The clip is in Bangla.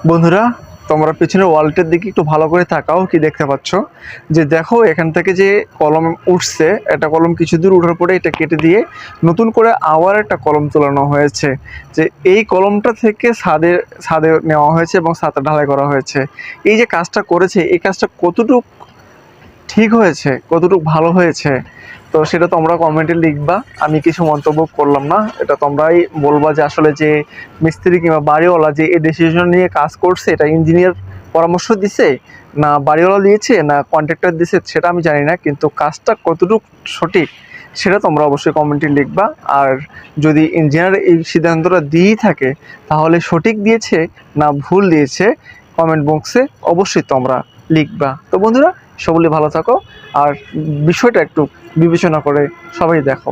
বন্ধুরা, তোমরা পিছনের ওয়ালটার দিকে একটু ভালো করে তাকাও। কি দেখতে পাচ্ছ? যে দেখো, এখান থেকে যে কলম উঠছে, একটা কলম কিছু দূর ওঠার পরে এটা কেটে দিয়ে নতুন করে আবার একটা কলম তোলানো হয়েছে। যে এই কলমটা থেকে ছাদে নেওয়া হয়েছে এবং ছাদটা ঢালাই করা হয়েছে। এই যে কাজটা করেছে, এই কাজটা কতটুকু ঠিক হয়েছে, কতটুকু ভালো হয়েছে, তো সেটা তোমরা কমেন্টে লিখবা। আমি কিছু মন্তব্য করলাম না, এটা তোমরাই বলবা যে আসলে যে মিস্ত্রি কিংবা বাড়িওয়ালা যে এই ডিসিশন নিয়ে কাজ করছে, এটা ইঞ্জিনিয়ার পরামর্শ দিছে না বাড়িওয়ালা দিয়েছে না কন্ট্রাক্টর দিয়েছে, সেটা আমি জানি না, কিন্তু কাজটা কতটুকু সঠিক সেটা তোমরা অবশ্যই কমেন্টে লিখবা। আর যদি ইঞ্জিনিয়ার এই সিদ্ধান্তটা দিয়েই থাকে, তাহলে সঠিক দিয়েছে না ভুল দিয়েছে কমেন্ট বক্সে অবশ্যই তোমরা লিখবা। তো বন্ধুরা, সকলে ভালো থাকো আর বিষয়টা একটু বিবেচনা করে সবাই দেখো।